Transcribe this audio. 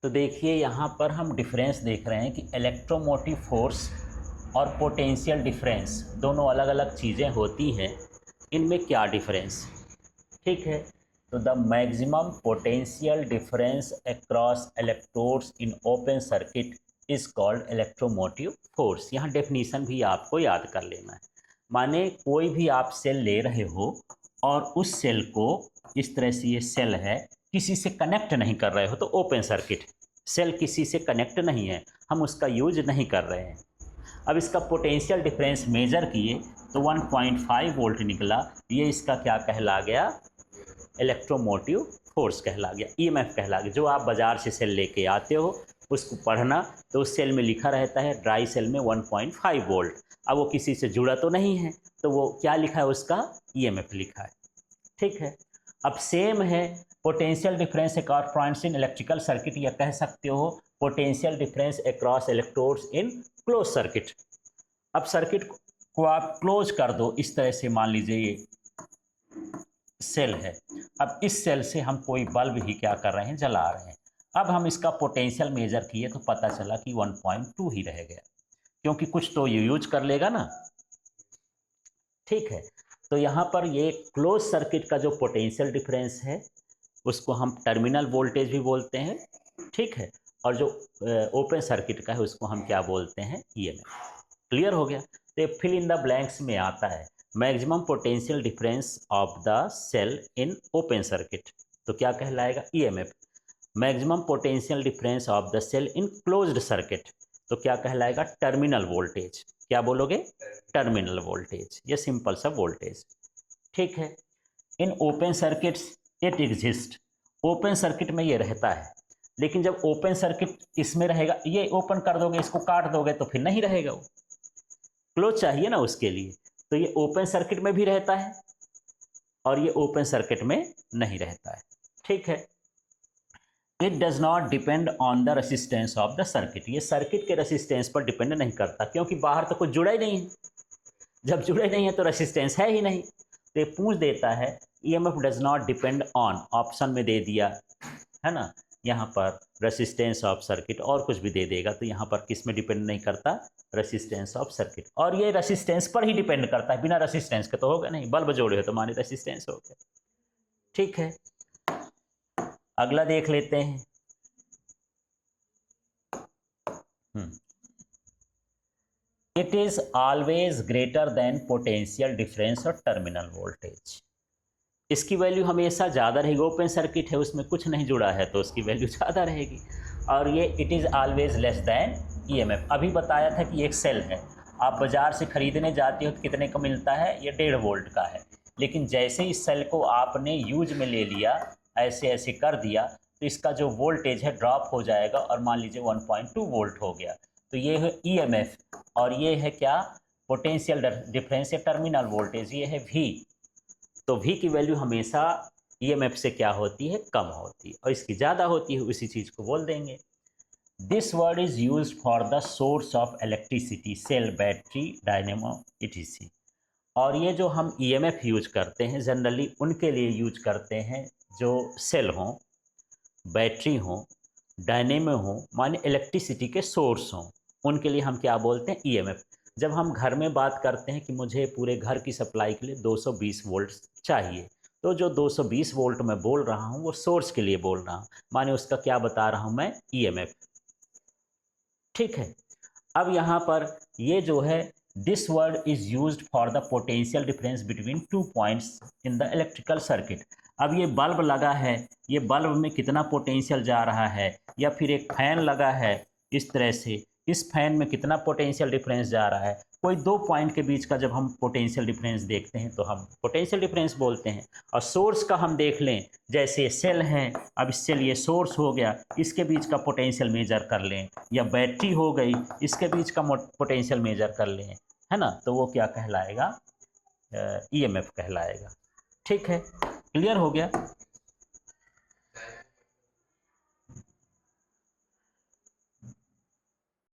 तो देखिए यहाँ पर हम डिफरेंस देख रहे हैं कि इलेक्ट्रोमोटिव फोर्स और पोटेंशियल डिफरेंस दोनों अलग अलग चीज़ें होती हैं। इनमें क्या डिफरेंस, ठीक है। तो the maximum potential difference across electrodes in open circuit is called electromotive force. यहाँ डेफिनीशन भी आपको याद कर लेना है। माने कोई भी आप सेल ले रहे हो और उस सेल को इस तरह से, ये सेल है, किसी से कनेक्ट नहीं कर रहे हो तो ओपन सर्किट। सेल किसी से कनेक्ट नहीं है, हम उसका यूज नहीं कर रहे हैं। अब इसका पोटेंशियल डिफरेंस मेजर किए तो 1.5 वोल्ट निकला। ये इसका क्या कहला गया? इलेक्ट्रोमोटिव फोर्स कहला गया, ईएमएफ कहला गया। जो आप बाज़ार से सेल लेके आते हो उसको पढ़ना, तो उस सेल में लिखा रहता है ड्राई सेल में 1.5 वोल्ट। अब वो किसी से जुड़ा तो नहीं है, तो वो क्या लिखा है? उसका ईएमएफ लिखा है, ठीक है। अब सेम है potential difference across points in electrical circuit, या कह सकते हो potential difference across electrodes in close circuit. अब सर्किट को आप क्लोज कर दो इस तरह से, मान लीजिए ये सेल है। अब इस सेल से हम कोई बल्ब ही क्या कर रहे हैं? जला रहे हैं। अब हम इसका पोटेंशियल मेजर किए तो पता चला कि 1.2 ही रह गया, क्योंकि कुछ तो ये यूज कर लेगा ना, ठीक है। तो यहाँ पर ये क्लोज सर्किट का जो पोटेंशियल डिफरेंस है उसको हम टर्मिनल वोल्टेज भी बोलते हैं, ठीक है। और जो ओपन सर्किट का है उसको हम क्या बोलते हैं? ईएमएफ। क्लियर हो गया? तो ये फिल इन द ब्लैंक्स में आता है maximum potential difference of the cell in open circuit, तो क्या कहलाएगा? EMF. Maximum potential difference of the cell in closed circuit, तो क्या कहलाएगा? Terminal voltage. क्या बोलोगे? Terminal voltage. ये सिंपल सा वोल्टेज, ठीक है। In open circuits it exist, open circuit में ये रहता है। लेकिन जब ओपन सर्किट इसमें रहेगा, ये ओपन कर दोगे, इसको काट दोगे तो फिर नहीं रहेगा, वो क्लोज चाहिए ना उसके लिए। तो ये ओपन सर्किट में भी रहता है और ये ओपन सर्किट में नहीं रहता है, ठीक है। It does not depend on the resistance of the circuit, ये सर्किट के रेसिस्टेंस पर डिपेंड नहीं करता, क्योंकि बाहर तो कुछ जुड़ा ही नहीं है। जब जुड़े नहीं है तो रेसिस्टेंस है ही नहीं। तो ये पूछ देता है EMF does not depend on, option में दे दिया है ना, यहाँ पर रेसिस्टेंस ऑफ सर्किट, और कुछ भी दे देगा। तो यहाँ पर किस में डिपेंड नहीं करता? Resistance of circuit. और ये रेसिस्टेंस पर ही डिपेंड करता है, बिना रेसिस्टेंस के तो होगा नहीं। बल्ब जोड़े हो तो माने रेसिस्टेंस हो गया, ठीक है। अगला देख लेते हैं। It is always greater than potential difference और टर्मिनल वोल्टेज। इसकी वैल्यू हमेशा ज़्यादा रहेगी। ओपन सर्किट है, उसमें कुछ नहीं जुड़ा है तो उसकी वैल्यू ज़्यादा रहेगी। और ये it is always less than EMF. अभी बताया था कि एक सेल है, आप बाज़ार से ख़रीदने जाते हो तो कितने का मिलता है? ये 1.5 वोल्ट का है। लेकिन जैसे इस सेल को आपने यूज में ले लिया, ऐसे ऐसे कर दिया, तो इसका जो वोल्टेज है ड्रॉप हो जाएगा और मान लीजिए 1.2 वोल्ट हो गया। तो ये है ईएमएफ, और ये है क्या? पोटेंशियल डिफरेंस या टर्मिनल वोल्टेज, ये है वी। तो वी की वैल्यू हमेशा ईएमएफ से क्या होती है? कम होती है। और इसकी ज़्यादा होती है, उसी चीज़ को बोल देंगे। This word is use for the source of electricity, cell, battery, dynamo, ETC. और ये जो हम ईएमएफ यूज करते हैं जनरली उनके लिए यूज करते हैं जो सेल हों, बैटरी हों, डायनेमो हों, माने इलेक्ट्रिसिटी के सोर्स हों, उनके लिए हम क्या बोलते हैं? ईएमएफ। जब हम घर में बात करते हैं कि मुझे पूरे घर की सप्लाई के लिए 220 वोल्ट चाहिए, तो जो 220 वोल्ट मैं बोल रहा हूँ वो सोर्स के लिए बोल रहा हूँ, माने उसका क्या बता रहा हूँ मैं? ईएमएफ, ठीक है। अब यहाँ पर ये जो है, this word is used for the potential difference between 2 points in the electrical circuit. अब ये बल्ब लगा है, ये बल्ब में कितना पोटेंशियल जा रहा है, या फिर एक फैन लगा है इस तरह से, इस फैन में कितना पोटेंशियल डिफरेंस जा रहा है। कोई दो पॉइंट के बीच का जब हम पोटेंशियल डिफरेंस देखते हैं तो हम पोटेंशियल डिफरेंस बोलते हैं। और सोर्स का हम देख लें, जैसे सेल है, अब इससे लिए सोर्स हो गया, इसके बीच का पोटेंशियल मेजर कर लें, या बैटरी हो गई, इसके बीच का पोटेंशियल मेजर कर लें, है ना, तो वो क्या कहलाएगा? ईएमएफ कहलाएगा, ठीक है। क्लियर हो गया?